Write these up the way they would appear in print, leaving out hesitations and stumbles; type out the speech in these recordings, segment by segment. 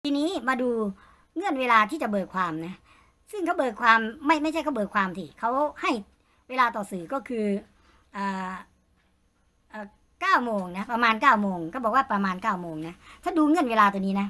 ทีนี้มาดูเงื่อนเวลาที่จะเบิกความนะซึ่งเขาเบิกความไม่ใช่เขาเบิกความที่เขาให้เวลาต่อสื่อก็คือ9 โมงนะประมาณ9 โมงก็บอกว่าประมาณ9 โมงนะถ้าดูเงื่อนเวลาตัวนี้นะ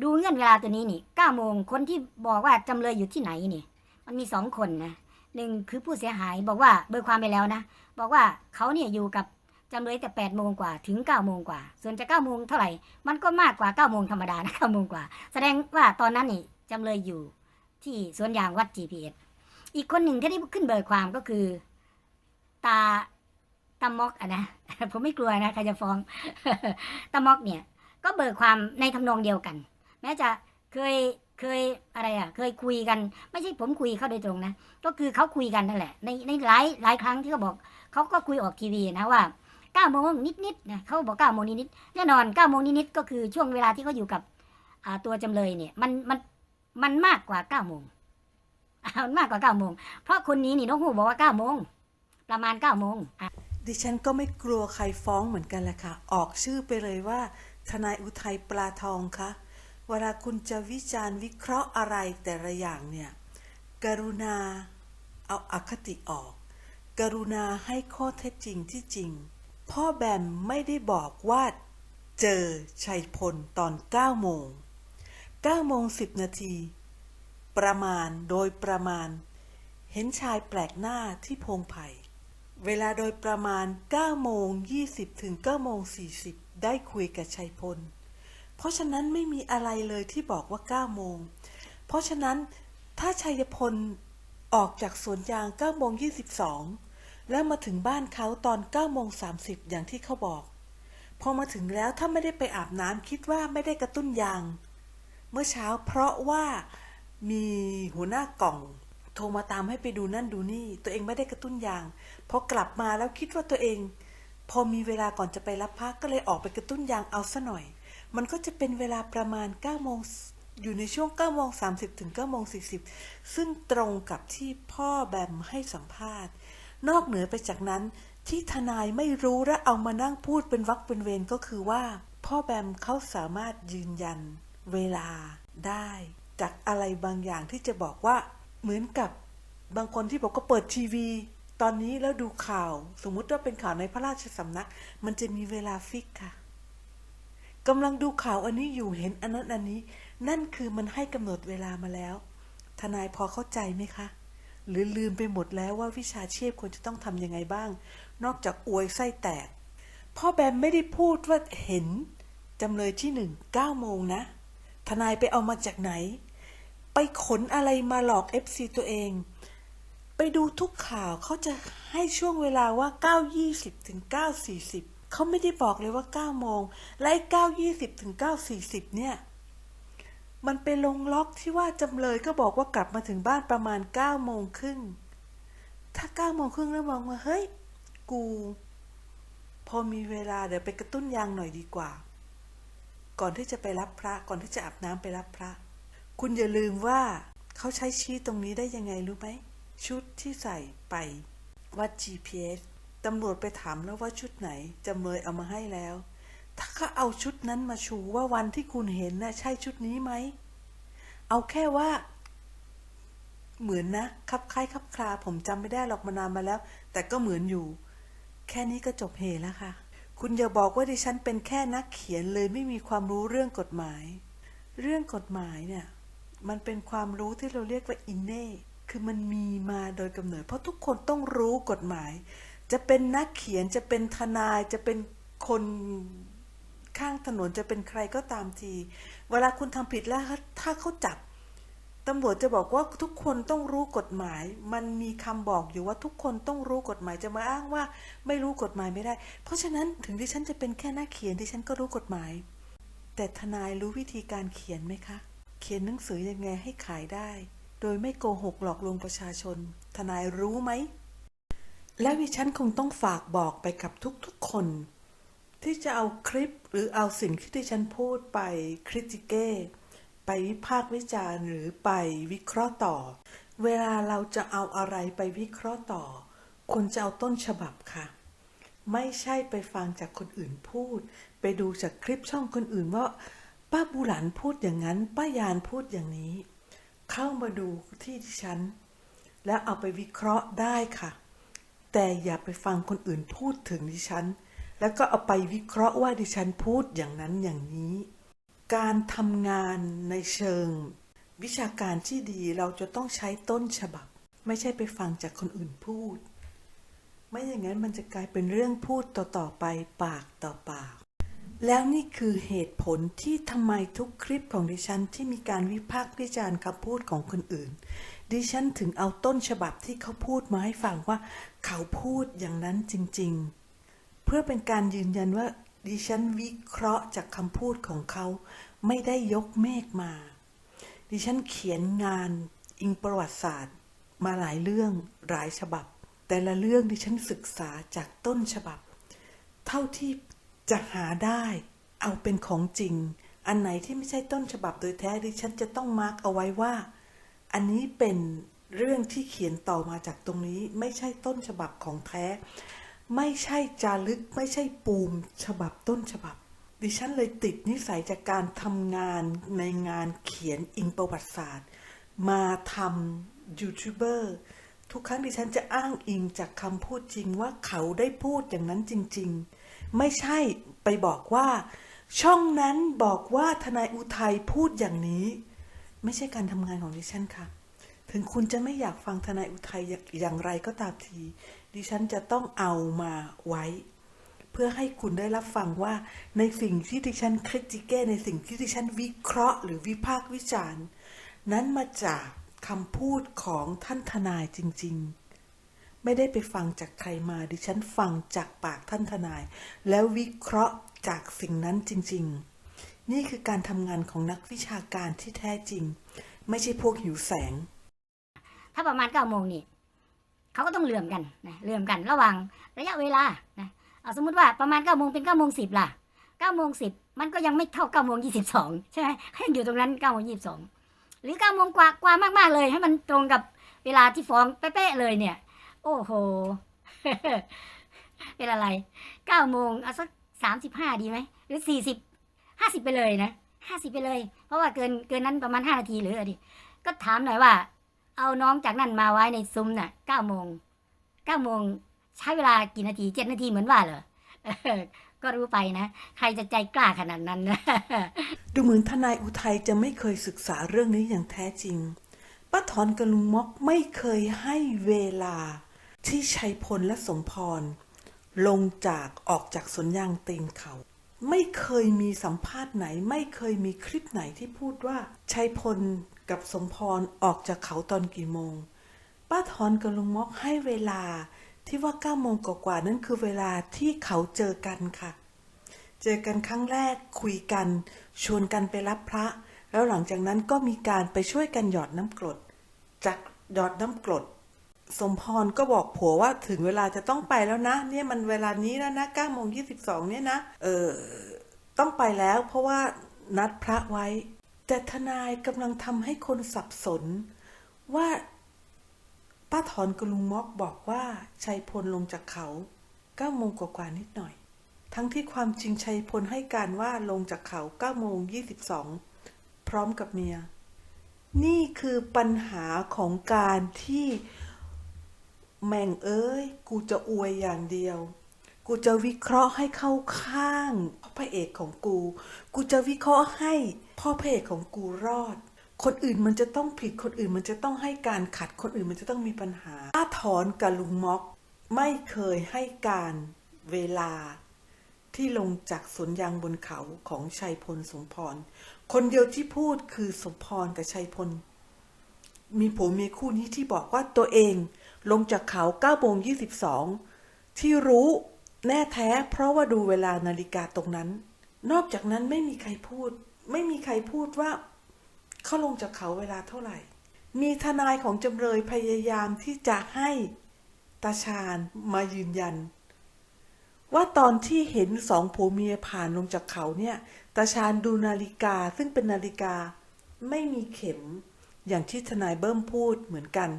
ดูเงื่อนเวลาตัวนี้นี่9 โมงคนที่บอกว่าจำเลยอยู่ที่ไหนนี่มันมี2 คนนะหนึ่งคือผู้เสียหายบอกว่าเบิกความไปแล้วนะบอกว่าเขาเนี่ยอยู่กับจำเลยแต่8 โมงกว่าถึง9 โมงกว่าส่วนจะ9 โมงเท่าไหร่มันก็มากกว่า9 โมงธรรมดานะ9 โมงกว่าแสดงว่าตอนนั้นนี่จำเลยอยู่ที่สวนยางวัด GPS อีกคนหนึ่งที่ได้ขึ้นเบิกความก็คือตาตามอกนะผมไม่กลัวนะใครจะฟ้องตามอกเนี่ยก็เบิกความในทำนองเดียวกันแม้จะเคยอะไรเคยคุยกันไม่ใช่ผมคุยเขาโดยตรงนะก็คือเขาคุยกันนั่นแหละในหลายครั้งที่เขาบอกเขาก็คุยออกทีวีนะว่า9 โมงนิดนะเขาบอก9 โมงนิดแน่นอน9 โมงนิดก็คือช่วงเวลาที่เขาอยู่กับตัวจำเลยเนี่ยมันมากกว่า9 โมงมันมากกว่า9 โมงเพราะคนนี้นี่น้องหูบอกว่า9 โมงประมาณ9 โมงดิฉันก็ไม่กลัวใครฟ้องเหมือนกันแหละค่ะออกชื่อไปเลยว่าทนายอุทัยปลาทองคะเวลาคุณจะวิจารณ์วิเคราะห์อะไรแต่ละอย่างเนี่ยกรุณาเอาอคติออกกรุณาให้ข้อเท็จจริงที่จริงพ่อแบมไม่ได้บอกว่าเจอชัยพลตอน9 โมง9 โมง 10 นาทีประมาณโดยประมาณเห็นชายแปลกหน้าที่พงไผ่เวลาโดยประมาณ9 โมง 20 ถึง 9 โมง 40ได้คุยกับชัยพลเพราะฉะนั้นไม่มีอะไรเลยที่บอกว่า9 โมงเพราะฉะนั้นถ้าชัยพลออกจากสวนยาง9 โมง 22แล้วมาถึงบ้านเขาตอน9 โมง 30อย่างที่เขาบอกพอมาถึงแล้วถ้าไม่ได้ไปอาบน้ำคิดว่าไม่ได้กระตุ้นยางเมื่อเช้าเพราะว่ามีหัวหน้ากล่องโทรมาตามให้ไปดูนั่นดูนี่ตัวเองไม่ได้กระตุ้นยางพอกลับมาแล้วคิดว่าตัวเองพอมีเวลาก่อนจะไปรับพักก็เลยออกไปกระตุ้นยางเอาซะหน่อยมันก็จะเป็นเวลาประมาณ9 โมงอยู่ในช่วง9 โมง 30 ถึง 9 โมง 40ซึ่งตรงกับที่พ่อแบมให้สัมภาษณ์นอกเหนือไปจากนั้นที่ทนายไม่รู้และเอามานั่งพูดเป็นวรรคเป็นเวรก็คือว่าพ่อแบมเขาสามารถยืนยันเวลาได้จากอะไรบางอย่างที่จะบอกว่าเหมือนกับบางคนที่บอกก็เปิดทีวีตอนนี้แล้วดูข่าวสมมุติว่าเป็นข่าวในพระราชสำนักมันจะมีเวลาฟิกค่ะกำลังดูข่าวอันนี้อยู่เห็นอันนั้นอันนี้นั่นคือมันให้กำหนดเวลามาแล้วทนายพอเข้าใจไหมคะหรือลืมไปหมดแล้วว่าวิชาชีพควรจะต้องทำยังไงบ้างนอกจากอวยไส้แตกพ่อแบมไม่ได้พูดว่าเห็นจำเลยที่9 โมงนะทนายไปเอามาจากไหนไปขนอะไรมาหลอก FC ตัวเองไปดูทุกข่าวเขาจะให้ช่วงเวลาว่า9:20 ถึง 9:40เขาไม่ได้บอกเลยว่า9 โมงและ9:20 ถึง 9:40เนี่ยมันไปลงล็อกที่ว่าจำเลยก็บอกว่ากลับมาถึงบ้านประมาณ9 โมงครึ่งถ้า9 โมงครึ่งแล้วมองว่าเฮ้ยกูพอมีเวลาเดี๋ยวไปกระตุ้นยางหน่อยดีกว่าก่อนที่จะไปรับพระก่อนที่จะอาบน้ำไปรับพระคุณอย่าลืมว่าเขาใช้ชี้ตรงนี้ได้ยังไงรู้ไหมชุดที่ใส่ไปวัด GPS ตำรวจไปถามแล้วว่าชุดไหนจำเลยเอามาให้แล้วถ้าเขาเอาชุดนั้นมาชูว่าวันที่คุณเห็นน่ะใช่ชุดนี้ไหมเอาแค่ว่าเหมือนนะคับคล้ายคับคลาผมจำไม่ได้หรอกมานานมาแล้วแต่ก็เหมือนอยู่แค่นี้ก็จบเหแล้วค่ะคุณอย่าบอกว่าดิฉันเป็นแค่นักเขียนเลยไม่มีความรู้เรื่องกฎหมายเรื่องกฎหมายเนี่ยมันเป็นความรู้ที่เราเรียกว่าอินเน่คือมันมีมาโดยกำเนิดเพราะทุกคนต้องรู้กฎหมายจะเป็นนักเขียนจะเป็นทนายจะเป็นคนข้างถนนจะเป็นใครก็ตามทีเวลาคุณทำผิดแล้วถ้าเขาจับตำรวจจะบอกว่าทุกคนต้องรู้กฎหมายมันมีคำบอกอยู่ว่าทุกคนต้องรู้กฎหมายจะมาอ้างว่าไม่รู้กฎหมายไม่ได้เพราะฉะนั้นถึงดิฉันจะเป็นแค่นักเขียนดิฉันก็รู้กฎหมายแต่ทนายรู้วิธีการเขียนไหมคะเขียนหนังสือยังไงให้ขายได้โดยไม่โกหกหลอกลวงประชาชนทนายรู้ไหมและดิฉันคงต้องฝากบอกไปกับทุกๆคนที่จะเอาคลิปหรือเอาสิ่งที่ดิฉันพูดไปคริติเก้ไปวิพากษ์วิจารณ์หรือไปวิเคราะห์ต่อเวลาเราจะเอาอะไรไปวิเคราะห์ต่อควรจะเอาต้นฉบับค่ะไม่ใช่ไปฟังจากคนอื่นพูดไปดูจากคลิปช่องคนอื่นว่าไป ป้าบูหลันพูดอย่างนั้นป้ายานพูดอย่างนี้เข้ามาดูที่ดิฉันแล้วเอาไปวิเคราะห์ได้ค่ะแต่อย่าไปฟังคนอื่นพูดถึงดิฉันแล้วก็เอาไปวิเคราะห์ว่าดิฉันพูดอย่างนั้นอย่างนี้การทำงานในเชิงวิชาการที่ดีเราจะต้องใช้ต้นฉบับไม่ใช่ไปฟังจากคนอื่นพูดไม่อย่างนั้นมันจะกลายเป็นเรื่องพูดต่อๆไปปากต่อปากแล้วนี่คือเหตุผลที่ทำไมทุกคลิปของดิฉันที่มีการวิพากษ์วิจารณ์คำพูดของคนอื่นดิฉันถึงเอาต้นฉบับที่เขาพูดมาให้ฟังว่าเขาพูดอย่างนั้นจริงๆเพื่อเป็นการยืนยันว่าดิฉันวิเคราะห์จากคำพูดของเขาไม่ได้ยกเมฆมาดิฉันเขียนงานอิงประวัติศาสตร์มาหลายเรื่องหลายฉบับแต่ละเรื่องดิฉันศึกษาจากต้นฉบับเท่าที่จะหาได้เอาเป็นของจริงอันไหนที่ไม่ใช่ต้นฉบับโดยแท้ดิฉันจะต้องมาร์กเอาไว้ว่าอันนี้เป็นเรื่องที่เขียนต่อมาจากตรงนี้ไม่ใช่ต้นฉบับของแท้ไม่ใช่จารึกไม่ใช่ปูมฉบับต้นฉบับดิฉันเลยติดนิสัยจากการทำงานในงานเขียนอิงประวัติศาสตร์มาทำยูทูบเบอร์ทุกครั้งดิฉันจะอ้างอิงจากคำพูดจริงว่าเขาได้พูดอย่างนั้นจริงๆไม่ใช่ไปบอกว่าช่องนั้นบอกว่าทนายอุทัยพูดอย่างนี้ไม่ใช่การทำงานของดิฉันค่ะถึงคุณจะไม่อยากฟังทนายอุทัยอย่างไรก็ตามทีดิฉันจะต้องเอามาไว้เพื่อให้คุณได้รับฟังว่าในสิ่งที่ดิฉันคริติเก้ในสิ่งที่ดิฉันวิเคราะห์หรือวิพากษ์วิจารณ์นั้นมาจากคำพูดของท่านทนายจริงๆไม่ได้ไปฟังจากใครมาดิฉันฟังจากปากท่านทนายแล้ววิเคราะห์จากสิ่งนั้นจริงๆนี่คือการทำงานของนักวิชาการที่แท้จริงไม่ใช่พวกหิวแสงถ้าประมาณ9 โมงนี่เขาก็ต้องเลื่อมกันนะเลื่อมกันระหว่างระยะเวลานะเอาสมมติว่าประมาณ9 โมงเป็น9 โมง 10ล่ะ9 โมง 10มันก็ยังไม่เท่า9 โมง 22ใช่ไหมให้อยู่ตรงนั้น9 โมง 22หรือ9 โมงกว่ามากๆเลยให้มันตรงกับเวลาที่ฟ้องเป๊ะๆเลยเนี่ยโอ้โห เป็นอะไร9 โมงเอาสัก35ดีไหมหรือ40 50ไปเลยนะ50ไปเลยเพราะว่าเกินนั้นประมาณ5 นาทีหรืออะไรดิก็ถามหน่อยว่าเอาน้องจากนั่นมาไว้ในซุ้มน่ะ9 โมงใช้เวลากี่นาที7 นาทีเหมือนว่าเหรอก็รู้ไปนะใครจะใจกล้าขนาดนั้นนะ ดูเหมือนทนายอุทัยจะไม่เคยศึกษาเรื่องนี้อย่างแท้จริงป้าถอนกับลุงม็อกไม่เคยให้เวลาที่ชัยพลและสมพรลงจากออกจากสวนยางตีนเขาไม่เคยมีสัมภาษณ์ไหนไม่เคยมีคลิปไหนที่พูดว่าชัยพลกับสมพรออกจากเขาตอนกี่โมงป้าถอนกับลุงม็อกให้เวลาที่ว่า9 โมงกว่าๆนั่นคือเวลาที่เขาเจอกันค่ะเจอกันครั้งแรกคุยกันชวนกันไปรับพระแล้วหลังจากนั้นก็มีการไปช่วยกันหยอดน้ำกรดจากหยอดน้ำกรดสมพรก็บอกผัวว่าถึงเวลาจะต้องไปแล้วนะเนี่ยมันเวลานี้แล้วนะ9 โมง 22เนี่ยนะต้องไปแล้วเพราะว่านัดพระไว้แต่ทนายกำลังทำให้คนสับสนว่าป้าถอนกับลุงม็อกบอกว่าชัยพลลงจากเขา9 โมงกว่านิดหน่อยทั้งที่ความจริงชัยพลให้การว่าลงจากเขา9 โมง 22พร้อมกับเมียนี่คือปัญหาของการที่แม่งกูจะอวยอย่างเดียวกูจะวิเคราะห์ให้เข้าข้างพ่อพระเอกของกูจะวิเคราะห์ให้พ่อพระเอกของกูรอดคนอื่นมันจะต้องผิดคนอื่นมันจะต้องให้การขัดคนอื่นมันจะต้องมีปัญหาป้าถอนกับลุงม็อกไม่เคยให้การเวลาที่ลงจากสวนยางบนเขาของชัยพลสมพรคนเดียวที่พูดคือสมพรกับชัยพลมีผัวเมียคู่นี้ที่บอกว่าตัวเองลงจากเขา9 โมง 22ที่รู้แน่แท้เพราะว่าดูเวลานาฬิกาตรงนั้นนอกจากนั้นไม่มีใครพูดว่าเขาลงจากเขาเวลาเท่าไหร่มีทนายของจำเลยพยายามที่จะให้ตาชาญมายืนยันว่าตอนที่เห็น2 ผัวเมียผ่านลงจากเขาเนี่ยตาชาญดูนาฬิกาซึ่งเป็นนาฬิกาไม่มีเข็มอย่างที่ทนายเบิ้มพูดเหมือนกัน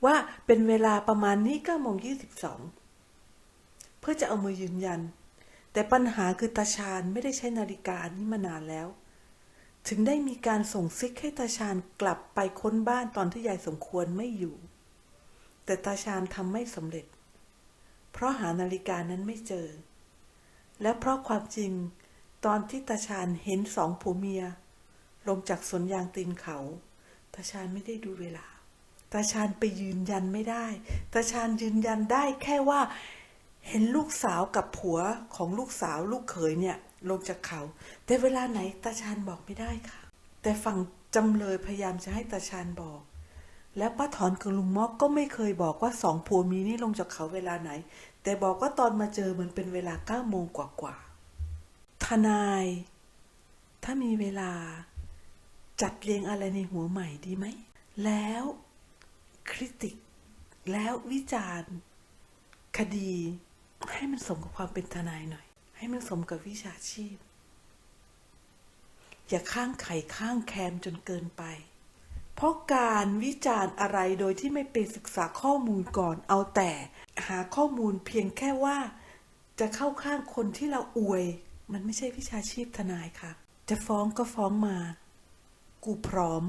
ว่าเป็นเวลาประมาณนี้9 โมง 22เพื่อจะเอามายืนยันแต่ปัญหาคือตาชาญไม่ได้ใช้นาฬิกานี้มานานแล้ว ถึงได้มีการส่งซิกให้ตาชาญกลับไปค้นบ้านตอนที่ยายสมควรไม่อยู่ แต่ตาชาญทำไม่สำเร็จ เพราะหานาฬิกานั้นไม่เจอ และเพราะความจริงตอนที่ตาชาญเห็นสองผัวเมียลงจากสวนยางตีนเขาตาชาญไม่ได้ดูเวลาตาชาญไปยืนยันไม่ได้ตาชาญยืนยันได้แค่ว่าเห็นลูกสาวกับผัวของลูกสาวลูกเขยเนี่ยลงจากเขาแต่เวลาไหนตาชาญบอกไม่ได้ค่ะแต่ฝั่งจำเลยพยายามจะให้ตาชาญบอก และป้าถอนกับลุงม็อกก็ไม่เคยบอกว่าสองผัวเมียนี่ลงจากเขาเวลาไหนแต่บอกว่าตอนมาเจอมันเป็นเวลา 9 โมงกว่าทนายถ้ามีเวลาจัดเรียงอะไรในหัวใหม่ดีไหมแล้วคริติกแล้ววิจารณ์คดีให้มันสมกับความเป็นทนายหน่อยให้มันสมกับวิชาชีพอย่าข้างไข่ข้างแคมจนเกินไปเพราะการวิจารณ์อะไรโดยที่ไม่ไปศึกษาข้อมูลก่อนเอาแต่หาข้อมูลเพียงแค่ว่าจะเข้าข้างคนที่เราอวยมันไม่ใช่วิชาชีพทนายค่ะจะฟ้องก็ฟ้องมากูพร้อม